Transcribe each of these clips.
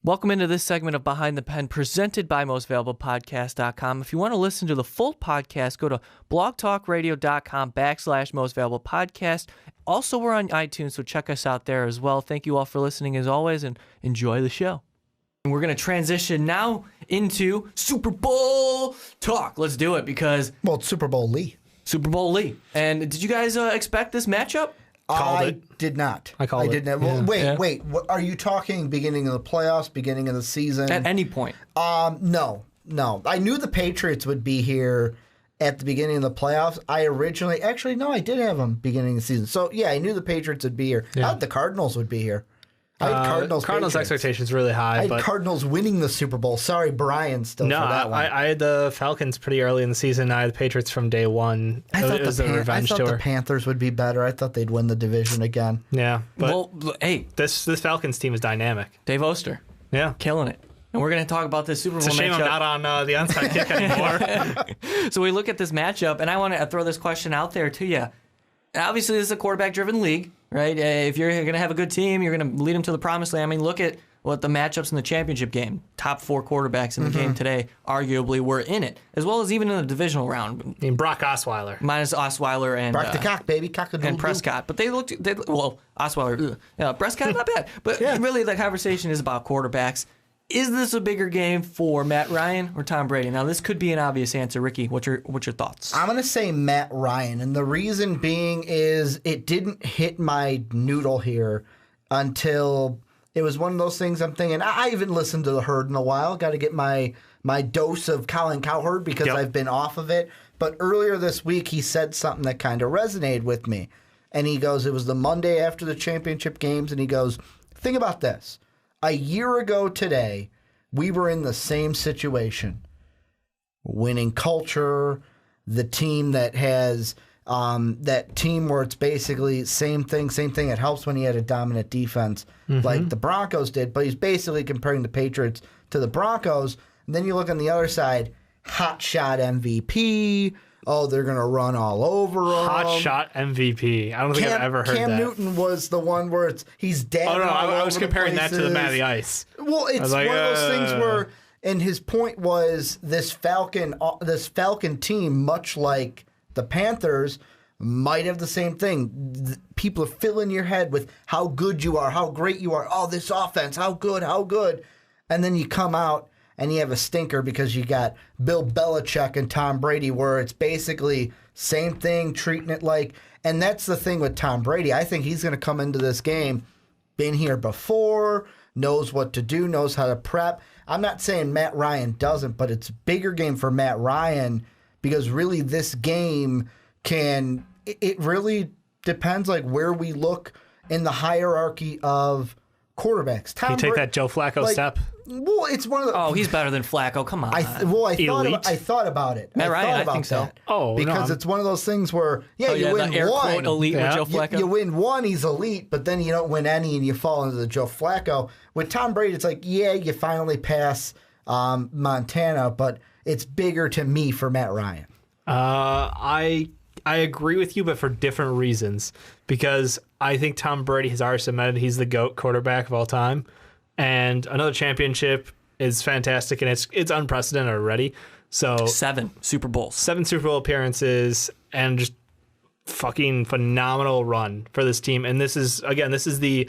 Welcome into this segment of Behind the Pen presented by MostValuablePodcast.com. If you want to listen to the full podcast, go to blogtalkradio.com/MostValuablePodcast. Also, we're on iTunes, so check us out there as well. Thank you all for listening as always, and enjoy the show. And we're going to transition now into Super Bowl talk. Let's do it because... Well, it's Super Bowl Lee. Super Bowl Lee. And did you guys expect this matchup? I did not. I called it. Did not. Well, wait. What, are you talking beginning of the playoffs, beginning of the season? At any point. No. I knew the Patriots would be here at the beginning of the playoffs. I did have them beginning of the season. So, yeah, I knew the Patriots would be here. Yeah. I thought the Cardinals would be here. I had Cardinals Patriots. expectations really high. I had Cardinals winning the Super Bowl. Sorry, Brian, still for that one. I had the Falcons pretty early in the season. I had the Patriots from day one. I thought revenge the tour. Panthers would be better. I thought they'd win the division again. Yeah, but Well, hey, this Falcons team is dynamic. Dave Oster, Yeah. killing it. And we're going to talk about this Super Bowl It's a shame matchup. I'm not on the onside kick anymore. So we look at this matchup, and I want to throw this question out there to you. Obviously, this is a quarterback-driven league, right? If you're going to have a good team, you're going to lead them to the promised land. I mean, look at what the matchups in the championship game. Top 4 quarterbacks in the game today arguably were in it, as well as even in the divisional round. I mean, Brock Osweiler. Minus Osweiler and Brock the cock, baby. Cock-a-doodle-doo. and Prescott. But Osweiler, Prescott, not bad. But really, the conversation is about quarterbacks. Is this a bigger game for Matt Ryan or Tom Brady? Now, this could be an obvious answer. Ricky, what's your thoughts? I'm going to say Matt Ryan, and the reason being is it didn't hit my noodle here until it was one of those things I'm thinking, I haven't listened to The Herd in a while. Got to get my dose of Colin Cowherd because I've been off of it. But earlier this week, he said something that kind of resonated with me. And he goes, it was the Monday after the championship games, and he goes, think about this. A year ago today, we were in the same situation. Winning culture, the team that has that team where it's basically same thing. It helps when he had a dominant defense like the Broncos did, but he's basically comparing the Patriots to the Broncos. And then you look on the other side, hot shot MVP. Oh, they're going to run all over him. Hot shot MVP. I don't think I've ever heard Cam that. Newton was the one where he's dead. Oh, no, I was comparing that to the Man of the Ice. Well, it's like, one of those things where, and his point was this Falcon team, much like the Panthers, might have the same thing. People are filling your head with how good you are, how great you are. Oh, this offense, how good. And then you come out and you have a stinker because you got Bill Belichick and Tom Brady, where it's basically same thing, treating it like. And that's the thing with Tom Brady. I think he's going to come into this game, been here before, knows what to do, knows how to prep. I'm not saying Matt Ryan doesn't, but it's a bigger game for Matt Ryan because really this game it really depends like where we look in the hierarchy of quarterbacks. Can you take that Joe Flacco step? Well, it's one of the. Oh, he's better than Flacco. Come on. I thought about it. Matt Ryan, I think so. Oh, because it's one of those things where you win the air one, quote elite with Joe Flacco. You win one, he's elite, but then you don't win any, and you fall into the Joe Flacco. With Tom Brady, it's like you finally pass Montana, but it's bigger to me for Matt Ryan. I agree with you, but for different reasons. Because I think Tom Brady has already cemented he's the GOAT quarterback of all time. And another championship is fantastic, and it's unprecedented already. So 7 Super Bowls. 7 Super Bowl appearances, and just fucking phenomenal run for this team. And this is the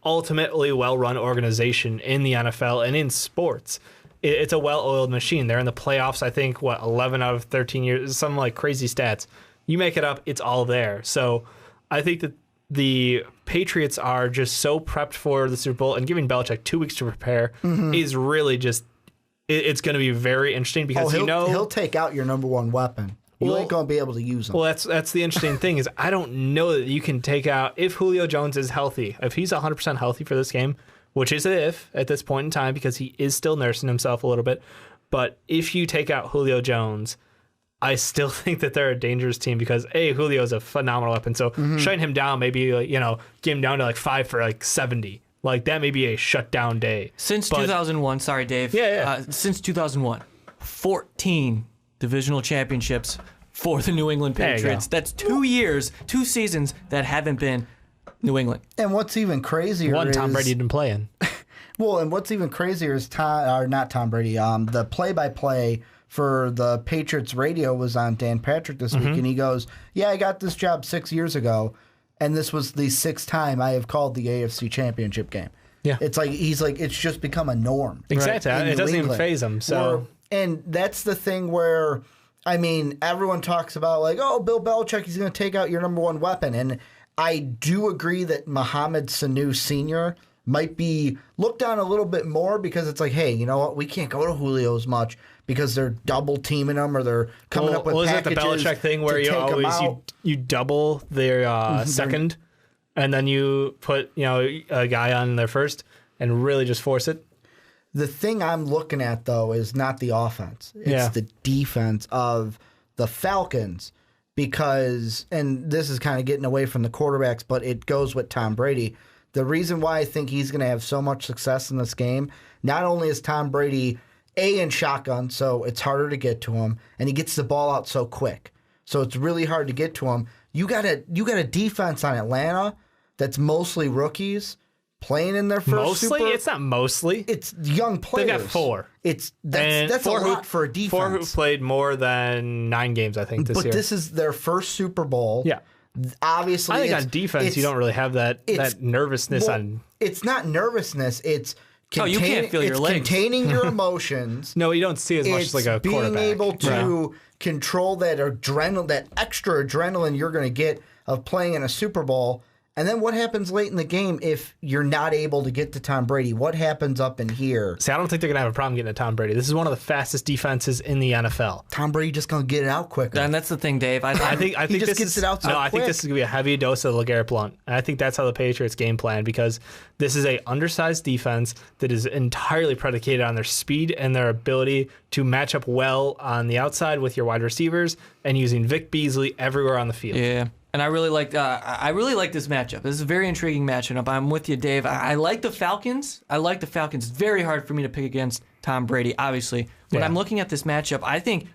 ultimately well-run organization in the NFL and in sports. It's a well-oiled machine. They're in the playoffs, I think, 11 out of 13 years, some crazy stats. You make it up, it's all there. So I think that the Patriots are just so prepped for the Super Bowl, and giving Belichick 2 weeks to prepare is really just, it's going to be very interesting because he'll take out your number one weapon. You ain't going to be able to use him. Well, that's the interesting thing is I don't know that you can take out, if Julio Jones is healthy, if he's 100% healthy for this game, which is if at this point in time because he is still nursing himself a little bit. But if you take out Julio Jones, I still think that they're a dangerous team because Julio is a phenomenal weapon. So shutting him down, maybe get him down to 5 for 70. That may be a shutdown day. Since 2001, sorry, Dave. Yeah. Since 2001, 14 divisional championships for the New England Patriots. That's 2 seasons that haven't been New England. And what's even crazier One Tom Brady didn't play in. Well, and what's even crazier is not Tom Brady. The play-by-play for the Patriots radio was on Dan Patrick this week, and he goes, "Yeah, I got this job 6 years ago, and this was the sixth time I have called the AFC Championship game." Yeah. It's like he's like it's just become a norm. Exactly. in It New doesn't even England. faze him. So And that's the thing where, I mean, everyone talks about like, oh, Bill Belichick, he's going to take out your number one weapon. And I do agree that Mohamed Sanu Sr. might be looked on a little bit more because it's like, hey, you know what? We can't go to Julio as much because they're double teaming him or they're coming up with is it packages the Belichick thing where to you take 'em always out. you double their second, and then you put a guy on their first and really just force it? The thing I'm looking at, though, is not the offense. It's the defense of the Falcons because, and this is kind of getting away from the quarterbacks, but it goes with Tom Brady. The reason why I think he's going to have so much success in this game, not only is Tom Brady, in shotgun, so it's harder to get to him, and he gets the ball out so quick. So it's really hard to get to him. You got a defense on Atlanta that's mostly rookies playing in their first Mostly? Super. It's not mostly. It's young players. They got four. That's a lot for a defense. Four who played more than 9 games, I think, this year. But this is their first Super Bowl. Yeah. Obviously, I think on defense, you don't really have that nervousness on. It's not nervousness. It's you can't feel your legs. Containing your emotions. No, you don't see as much It's like a being quarterback. able to control that adrenaline, that extra adrenaline you're going to get of playing in a Super Bowl. And then what happens late in the game if you're not able to get to Tom Brady? What happens up in here? See, I don't think they're going to have a problem getting to Tom Brady. This is one of the fastest defenses in the NFL. Tom Brady just going to get it out quicker. And that's the thing, Dave. I think he just gets it out so I think quick. this is going to be a heavy dose of LeGarrette Blount. And I think that's how the Patriots game plan, because this is a undersized defense that is entirely predicated on their speed and their ability to match up well on the outside with your wide receivers and using Vic Beasley everywhere on the field. Yeah. And I really like this matchup. This is a very intriguing matchup. I'm with you, Dave. I like the Falcons. It's very hard for me to pick against Tom Brady, obviously. When I'm looking at this matchup,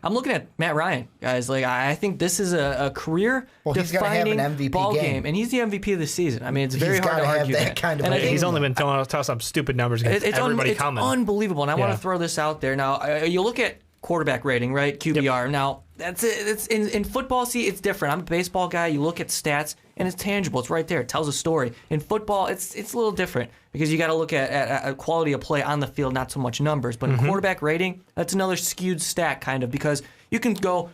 I'm looking at Matt Ryan, guys. Like I think this is a career-defining MVP ball game. game, and he's the MVP of the season. I mean, it's very He's hard to gotta have argue that kind of And I game. think He's only been throwing out some stupid numbers against everybody it's coming. unbelievable. And I want Yeah. to throw this out there. Now, you look at quarterback rating, right? QBR. Now, that's it. It's in football. See, it's different. I'm a baseball guy. You look at stats, and it's tangible. It's right there. It tells a story. In football, it's a little different because you got to look at quality of play on the field, not so much numbers. But in quarterback rating, that's another skewed stat, kind of, because you can go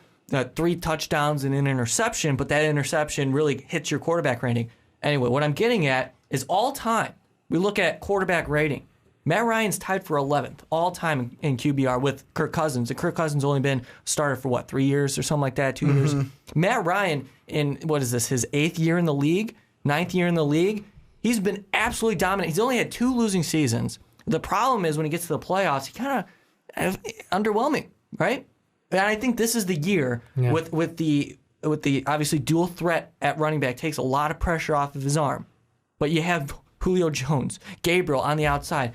3 touchdowns and an interception, but that interception really hits your quarterback rating. Anyway, what I'm getting at is all time. We look at quarterback rating. Matt Ryan's tied for 11th all time in QBR with Kirk Cousins. And Kirk Cousins only been started for 3 years or something like that, 2 years. Matt Ryan in his 8th year in the league, 9th year in the league. He's been absolutely dominant. He's only had 2 losing seasons. The problem is when he gets to the playoffs, he kind of underwhelming, right? And I think this is the year with the obviously dual threat at running back takes a lot of pressure off of his arm, but you have Julio Jones, Gabriel on the outside.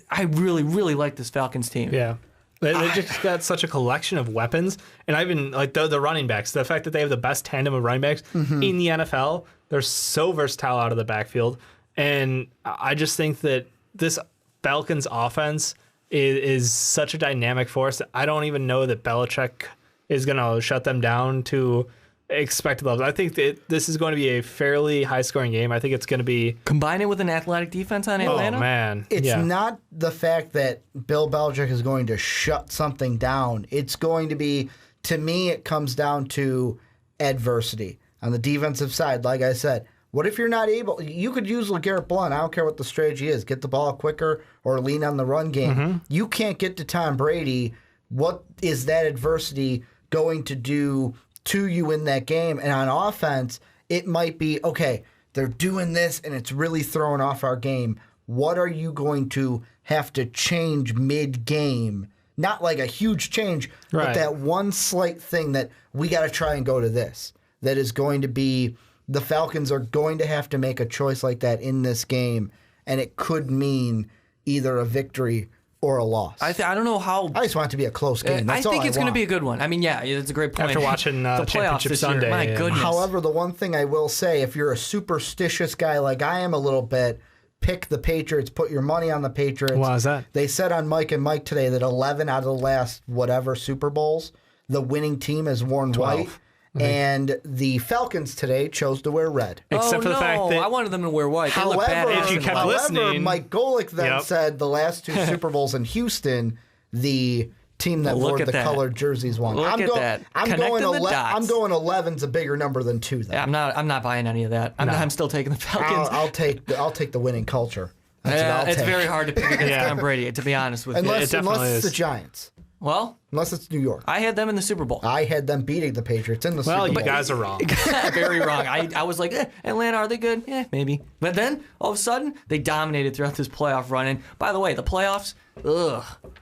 I really, really like this Falcons team. Yeah. They just got such a collection of weapons. And I've been like the running backs, the fact that they have the best tandem of running backs in the NFL, they're so versatile out of the backfield. And I just think that this Falcons offense is such a dynamic force that I don't even know that Belichick is going to shut them down to expected levels. I think that this is going to be a fairly high-scoring game. I think it's going to be... Combine it with an athletic defense on Atlanta? Oh, man. It's not the fact that Bill Belichick is going to shut something down. It's going to be, to me, it comes down to adversity. On the defensive side, like I said, what if you're not able... You could use LeGarrette Blount. I don't care what the strategy is. Get the ball quicker or lean on the run game. You can't get to Tom Brady. What is that adversity going to do to you in that game? And on offense, it might be, okay, they're doing this and it's really throwing off our game. What are you going to have to change mid-game? Not like a huge change, but that one slight thing that we got to try and go to this. That is going to be, the Falcons are going to have to make a choice like that in this game, and it could mean either a victory or a loss. I don't know how. I just want it to be a close game. That's I think all it's going to want. be a good one. I mean, yeah, it's a great point. After watching the playoffs Championship this Sunday, year, my goodness. However, the one thing I will say, if you're a superstitious guy like I am a little bit, pick the Patriots, put your money on the Patriots. Why is that? They said on Mike and Mike today that 11 out of the last whatever Super Bowls, the winning team has worn 12. white. And the Falcons today chose to wear red. Except for the fact that I wanted them to wear white. They look However, badass if you in kept white. listening- Mike Golick then Yep. said the last 2 Super Bowls in Houston, the team that Look wore at the that. colored jerseys won. Look at that. I'm Connecting going the dots. I'm going 11's a bigger number than 2 though. Yeah, I'm not buying any of that. I'm still taking the Falcons. I'll take the winning culture. That's what I'll It's take. very hard to pick against Yeah. Tom Brady, to be honest with you. unless definitely it's the is. Giants. Well, Unless it's New York. I had them in the Super Bowl. I had them beating the Patriots in the Super well, Bowl. you guys are wrong. Very wrong. I was like, Atlanta, are they good? Yeah, maybe. But then, all of a sudden, they dominated throughout this playoff run. And by the way, the playoffs,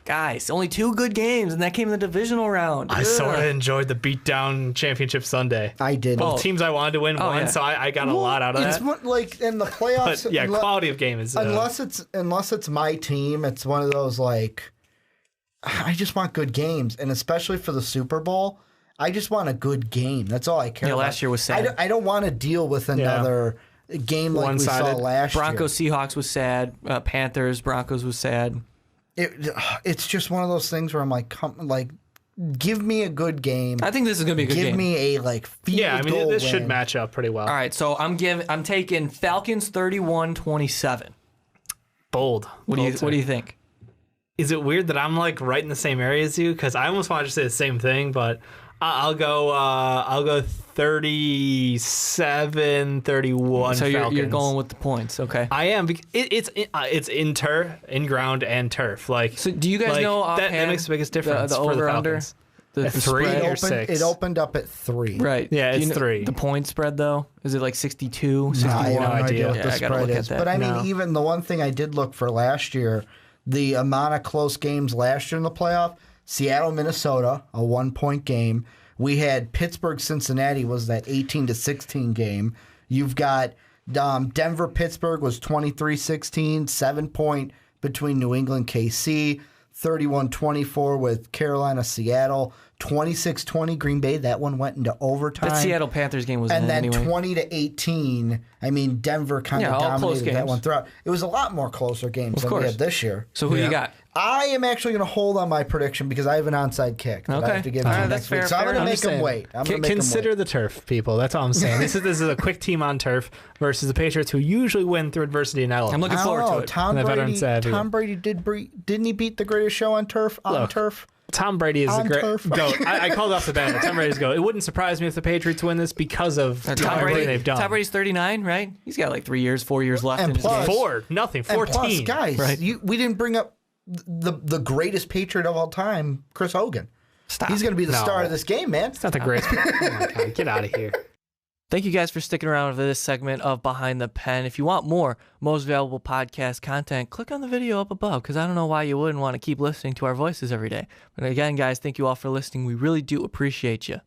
guys, only 2 good games, and that came in the divisional round. I sort of enjoyed the beatdown championship Sunday. I did. Both teams I wanted to win won, yeah. so I got a lot out of It's that. like in the playoffs. But yeah, quality of game is unless it's my team, it's one of those like I just want good games, and especially for the Super Bowl, I just want a good game. That's all I care about. Last year was sad. I don't want to deal with another game like we saw One-sided. last Broncos, Seahawks was sad. Panthers, Broncos was sad. year. It's just one of those things where I'm like, give me a good game. I think this is going to be a good Give game. me a field yeah. I mean, goal this should win. match up pretty well. All right, so I'm taking Falcons 31-27. Bold. What do you think? Is it weird that I'm like right in the same area as you? Because I almost want to say the same thing, but I'll go 37-31 So Falcons. you're going with the points, okay? I am. It's in ground and turf. Like, So do you guys like, know that offhand makes the biggest difference the for the over under? Falcons? The At 3 spread? or 6? It opened up at 3. Right. Yeah, Do you it's know 3. The point spread though, is it like 62, 61? I have no idea. idea what Yeah, the I gotta spread look at is. that. But I mean, No. even the one thing I did look for last year, the amount of close games last year in the playoff, Seattle, Minnesota, a 1-point game. We had Pittsburgh, Cincinnati was that 18-16 game. You've got Denver, Pittsburgh was 23-16, 7-point between New England, KC, 31-24 with Carolina, Seattle, 26-20 Green Bay. That one went into overtime. That Seattle Panthers game was And then anyway. 20-18. I mean, Denver kind of all close dominated that games. one throughout. It was a lot more closer games than we course. had this year. So who you got? I am actually going to hold on my prediction because I have an onside kick that I Okay. have to give All to right, you that's next week. fair, So I'm fair going to enough. make just them saying. wait. I'm going to make them Consider wait. the turf, people. That's all I'm saying. This is a quick team on turf versus the Patriots, who usually win through adversity and I'm looking I don't forward know. to it. Tom The Brady, veteran savvy. Tom Brady didn't he beat the greatest show on turf? Turf? Tom Brady is a On great turf. goat. I called off the bat. Tom Brady's goat. It wouldn't surprise me if the Patriots win this because of everything they've done. Tom Brady's 39, right? He's got like 4 years left And in his plus- game. 4, nothing, And 14. plus, guys, Right. we didn't bring up the greatest Patriot of all time, Chris Hogan. Stop. He's going to be the No. star of this game, man. It's not the greatest. Oh my God, get out of here. Thank you guys for sticking around for this segment of Behind the Pen. If you want more Most Valuable Podcast content, click on the video up above because I don't know why you wouldn't want to keep listening to our voices every day. But again, guys, thank you all for listening. We really do appreciate you.